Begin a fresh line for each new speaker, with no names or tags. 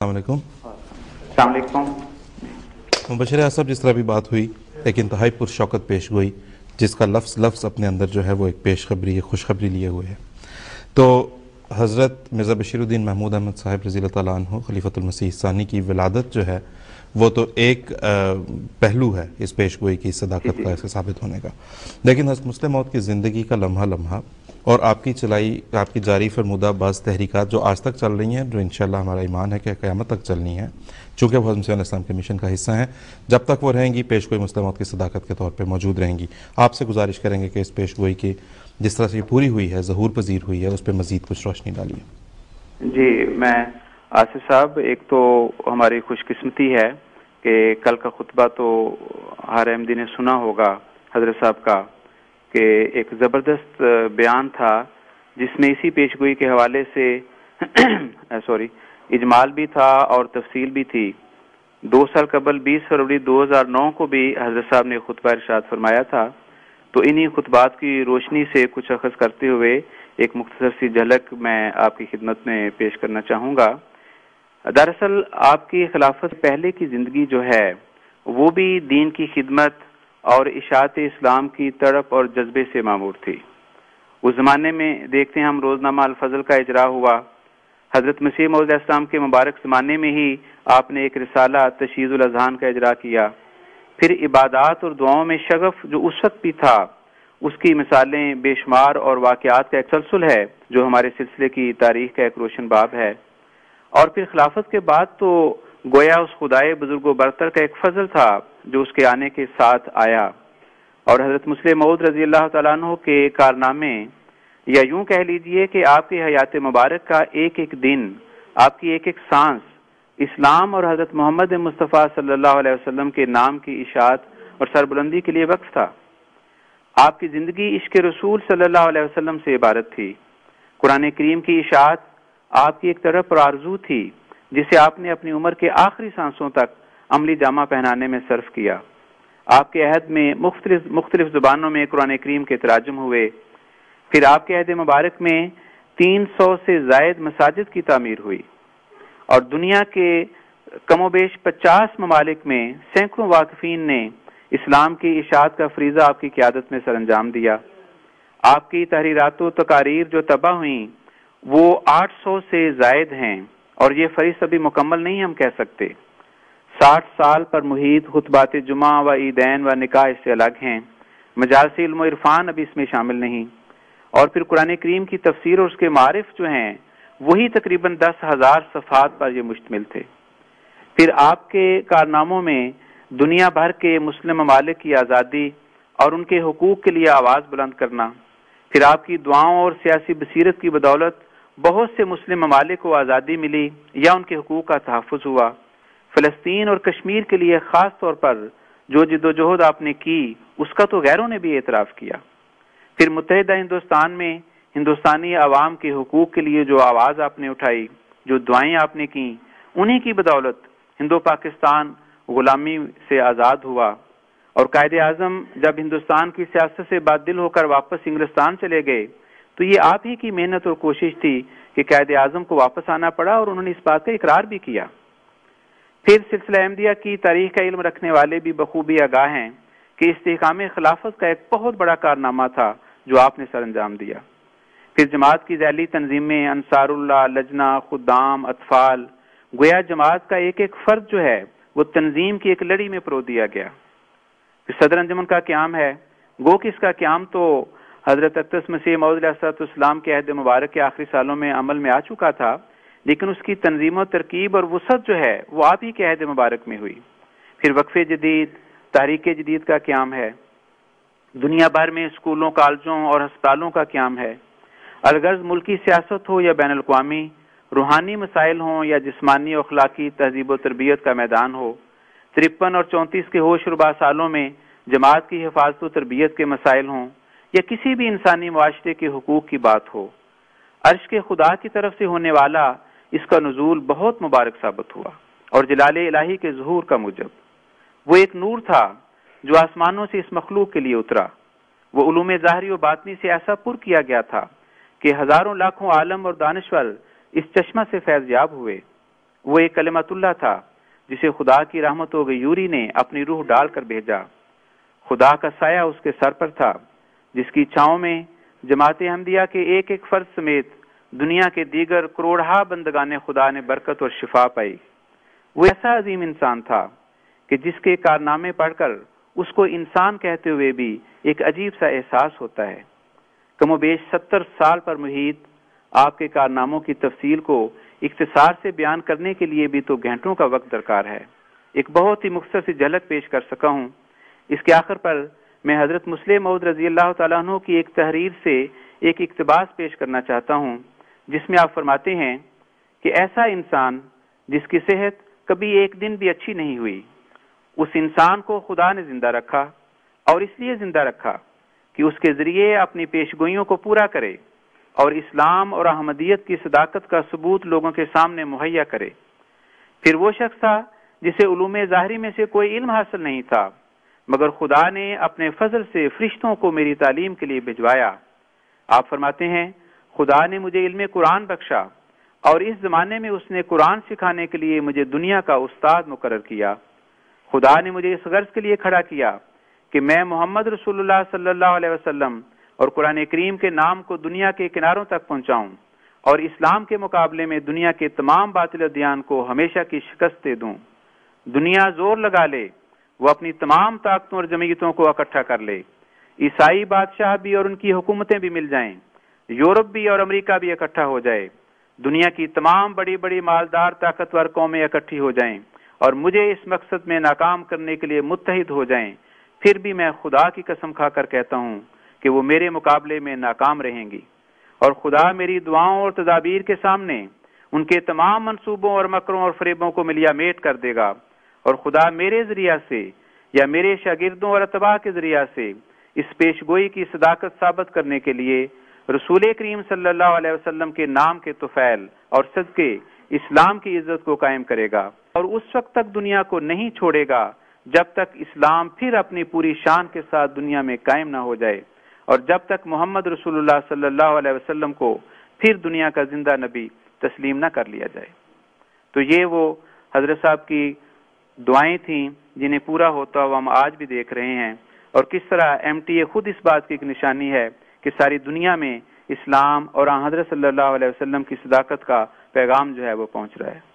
السلام علیکم۔
السلام علیکم۔
مبشر صاحب، جس طرح بھی بات ہوئی، ایک انتہائی پرشوقت پیش گوئی جس کا لفظ اپنے اندر جو ہے وہ ایک پیش خبری، ایک خوشخبری لیے ہوئے ہے۔ تو حضرت مرزا بشیر الدین محمود احمد صاحب رضی اللہ تعالیٰ عنہ خلیفۃ المسیح ثانی کی ولادت جو ہے وہ تو ایک پہلو ہے اس پیش گوئی کی صداقت کا، اس کے ثابت ہونے کا، لیکن حضرت مسلم موعود کی زندگی کا لمحہ لمحہ اور آپ کی جاری فرمودہ بعض تحریکات جو آج تک چل رہی ہیں، جو انشاءاللہ ہمارا ایمان ہے کہ قیامت تک چلنی ہے، چونکہ وہ حضرت مسیح علیہ السلام کے مشن کا حصہ ہیں، جب تک وہ رہیں گی پیش گوئی مسلم موعود کی صداقت کے طور پہ موجود رہیں گی۔ آپ سے گزارش کریں گے کہ اس پیش گوئی کی جس طرح سے یہ پوری ہوئی ہے، ظہور پذیر ہوئی ہے، اس پہ مزید کچھ روشنی ڈالیے۔
جی، میں آصف صاحب، ایک تو ہماری خوش قسمتی ہے کہ کل کا خطبہ تو ہر احمدی نے سنا ہوگا حضرت صاحب کا، کہ ایک زبردست بیان تھا جس میں اسی پیش گوئی کے حوالے سے اجمال بھی تھا اور تفصیل بھی تھی۔ 2 سال قبل 20 فروری 2009 کو بھی حضرت صاحب نے خطبہ ارشاد فرمایا تھا، تو انہی خطبات کی روشنی سے کچھ اخذ کرتے ہوئے ایک مختصر سی جھلک میں آپ کی خدمت میں پیش کرنا چاہوں گا۔ دراصل آپ کی خلافت پہلے کی زندگی جو ہے وہ بھی دین کی خدمت اور اشاعت اسلام کی تڑپ اور جذبے سے معمور تھی۔ اس زمانے میں دیکھتے ہیں ہم، روزنامہ الفضل کا اجرا ہوا، حضرت مسیح موعود علیہ السلام کے مبارک زمانے میں ہی آپ نے ایک رسالہ تشہید الاذہان کا اجرا کیا، پھر عبادات اور دعاؤں میں شغف جو اس وقت بھی تھا، اس کی مثالیں بے شمار اور واقعات کا ایک تسلسل ہے جو ہمارے سلسلے کی تاریخ کا ایک روشن باب ہے۔ اور پھر خلافت کے بعد تو گویا اس خدائے بزرگ و برتر کا ایک فضل تھا جو اس کے آنے کے ساتھ آیا، اور حضرت مسلم موعود رضی اللہ تعالیٰ عنہ کے کارنامے، یا یوں کہہ لیجئے کہ آپ کی حیات مبارک کا ایک ایک دن، آپ کی ایک ایک سانس اسلام اور حضرت محمد مصطفیٰ صلی اللہ علیہ وسلم کے نام کی اشاعت اور سربلندی کے لیے وقف تھا۔ آپ کی زندگی عشق رسول صلی اللہ علیہ وسلم سے عبارت تھی۔ قرآن کریم کی اشاعت آپ کی ایک طرف اور آرزو تھی جسے آپ نے اپنی عمر کے آخری سانسوں تک عملی جامہ پہنانے میں صرف کیا۔ آپ کے عہد میں مختلف زبانوں میں قرآن کریم کے تراجم ہوئے، پھر آپ کے عہد مبارک میں 300 سے زائد مساجد کی تعمیر ہوئی، اور دنیا کے کم و بیش 50 ممالک میں سینکڑوں واقفین نے اسلام کی اشاعت کا فریضہ آپ کی قیادت میں سر انجام دیا۔ آپ کی تحریرات و تقاریر جو طبع ہوئیں وہ 800 سے زائد ہیں، اور یہ فہرست ابھی مکمل نہیں ہم کہہ سکتے۔ 60 سال پر محیط خطبات جمعہ و عیدین و نکاح اس سے الگ ہیں، مجالس علم و عرفان ابھی اس میں شامل نہیں، اور پھر قرآن کریم کی تفسیر اور اس کے معارف جو ہیں وہی تقریباً 10,000 صفحات پر یہ مشتمل تھے۔ پھر آپ کے کارناموں میں دنیا بھر کے مسلم ممالک کی آزادی اور ان کے حقوق کے لیے آواز بلند کرنا، پھر آپ کی دعاؤں اور سیاسی بصیرت کی بدولت بہت سے مسلم ممالک کو آزادی ملی یا ان کے حقوق کا تحفظ ہوا۔ فلسطین اور کشمیر کے لیے خاص طور پر جو جد و جہد آپ نے کی اس کا تو غیروں نے بھی اعتراف کیا۔ پھر متحدہ ہندوستان میں ہندوستانی عوام کے حقوق کے لیے جو آواز آپ نے اٹھائی، جو دعائیں آپ نے کی، انہی کی بدولت ہندو پاکستان غلامی سے آزاد ہوا، اور قائد اعظم جب ہندوستان کی سیاست سے بات دل ہو کر واپس انگلستان چلے گئے تو یہ آپ ہی کی محنت اور کوشش تھی کہ قائد اعظم کو واپس آنا پڑا، اور انہوں نے اس بات کا اقرار بھی کیا۔ پھر سلسلہ احمدیہ کی تاریخ کا علم رکھنے والے بھی بخوبی آگاہ ہیں کہ استحکام خلافت کا ایک بہت بڑا کارنامہ تھا جو آپ نے سر انجام دیا۔ پھر جماعت کی ذیلی تنظیمیں، انصار اللہ، لجنہ، خدام، اطفال، گویا جماعت کا ایک ایک فرد جو ہے وہ تنظیم کی ایک لڑی میں پرو دیا گیا۔ پھر صدر انجمن کا قیام ہے، گو کہ اس کا قیام تو حضرت اقدس مسیح موعود علیہ السلام کے عہد مبارک کے آخری سالوں میں عمل میں آ چکا تھا، لیکن اس کی تنظیم و ترکیب اور وسعت جو ہے وہ آپ ہی کے عہد مبارک میں ہوئی۔ پھر وقف جدید، تحریک جدید کا قیام ہے، دنیا بھر میں اسکولوں، کالجوں اور ہسپتالوں کا قیام ہے۔ الغرض ملکی سیاست ہو یا بین الاقوامی، روحانی مسائل ہوں یا جسمانی و اخلاقی تہذیب و تربیت کا میدان ہو، 53 اور 34 کے ہوش ربا سالوں میں جماعت کی حفاظت و تربیت کے مسائل ہوں یا کسی بھی انسانی معاشرے کے حقوق کی بات ہو، عرش کے خدا کی طرف سے ہونے والا اس کا نزول بہت مبارک ثابت ہوا اور جلال الہی کے ظہور کا موجب۔ وہ ایک نور تھا جو آسمانوں سے اس مخلوق کے لیے اترا، وہ علوم ظاہری و باطنی سے ایسا پر کیا گیا تھا کہ ہزاروں لاکھوں عالم اور دانشور اس چشمہ سے فیض یاب ہوئے۔ وہ ایک کلمۃ اللہ تھا جسے خدا کی رحمت و غیوری نے اپنی روح ڈال کر بھیجا۔ خدا کا سایہ اس کے سر پر تھا، جس کی چھاؤں میں جماعت احمدیہ کے ایک ایک فرد سمیت دنیا کے دیگر کروڑہا بندگان خدا نے برکت اور شفا پائی۔ وہ ایسا عظیم انسان تھا کہ جس کے کارنامے پڑھ کر اس کو انسان کہتے ہوئے بھی ایک عجیب سا احساس ہوتا ہے۔ کم و بیش 70 سال پر محیط آپ کے کارناموں کی تفصیل کو اختصار سے بیان کرنے کے لیے بھی تو گھنٹوں کا وقت درکار ہے۔ ایک بہت ہی مختصر سی جھلک پیش کر سکا ہوں۔ اس کے آخر پر میں حضرت مسلم موعود رضی اللہ تعالیٰ عنہ کی ایک تحریر سے ایک اقتباس پیش کرنا چاہتا ہوں، جس میں آپ فرماتے ہیں کہ ایسا انسان جس کی صحت کبھی ایک دن بھی اچھی نہیں ہوئی، اس انسان کو خدا نے زندہ رکھا، اور اس لیے زندہ رکھا کہ اس کے ذریعے اپنی پیشگوئیوں کو پورا کرے اور اسلام اور احمدیت کی صداقت کا ثبوت لوگوں کے سامنے مہیا کرے۔ پھر وہ شخص تھا جسے علوم ظاہری میں سے کوئی علم حاصل نہیں تھا، مگر خدا نے اپنے فضل سے فرشتوں کو میری تعلیم کے لیے بھجوایا۔ آپ فرماتے ہیں خدا نے مجھے علم قرآن بخشا، اور اس زمانے میں اس نے قرآن سکھانے کے لیے مجھے دنیا کا استاد مقرر کیا۔ خدا نے مجھے اس غرض کے لیے کھڑا کیا کہ میں محمد رسول اللہ صلی اللہ علیہ وسلم اور قرآن کریم کے نام کو دنیا کے کناروں تک پہنچاؤں، اور اسلام کے مقابلے میں دنیا کے تمام باطل ادیان کو ہمیشہ کی شکست دے دوں۔ دنیا زور لگا لے، وہ اپنی تمام طاقتوں اور جمعیتوں کو اکٹھا کر لے، عیسائی بادشاہ بھی اور ان کی حکومتیں بھی مل جائیں، یورپ بھی اور امریکہ بھی اکٹھا ہو جائے، دنیا کی تمام بڑی بڑی مالدار طاقتور قومیں اکٹھی ہو جائیں اور مجھے اس مقصد میں ناکام کرنے کے لیے متحد ہو جائیں، پھر بھی میں خدا کی قسم کھا کر کہتا ہوں کہ وہ میرے مقابلے میں ناکام رہیں گی، اور خدا میری دعاؤں اور تدابیر کے سامنے ان کے تمام منصوبوں اور مکروں اور فریبوں کو ملیا میٹ کر دے گا، اور خدا میرے ذریعہ سے یا میرے شاگردوں اور اتباع کے ذریعہ سے اس پیشگوئی کی صداقت ثابت کرنے کے لیے رسول کریم صلی اللہ علیہ وسلم کے نام کے طفیل اور صدقے اسلام کی عزت کو قائم کرے گا، اور اس وقت تک دنیا کو نہیں چھوڑے گا جب تک اسلام پھر اپنی پوری شان کے ساتھ دنیا میں قائم نہ ہو جائے، اور جب تک محمد رسول اللہ صلی اللہ علیہ وسلم کو پھر دنیا کا زندہ نبی تسلیم نہ کر لیا جائے۔ تو یہ وہ حضرت صاحب کی دعائیں تھیں جنہیں پورا ہوتا ہوا ہم آج بھی دیکھ رہے ہیں، اور کس طرح MTA خود اس بات کی ایک نشانی ہے کہ ساری دنیا میں اسلام اور آن حضرت صلی اللہ علیہ وسلم کی صداقت کا پیغام جو ہے وہ پہنچ رہا ہے۔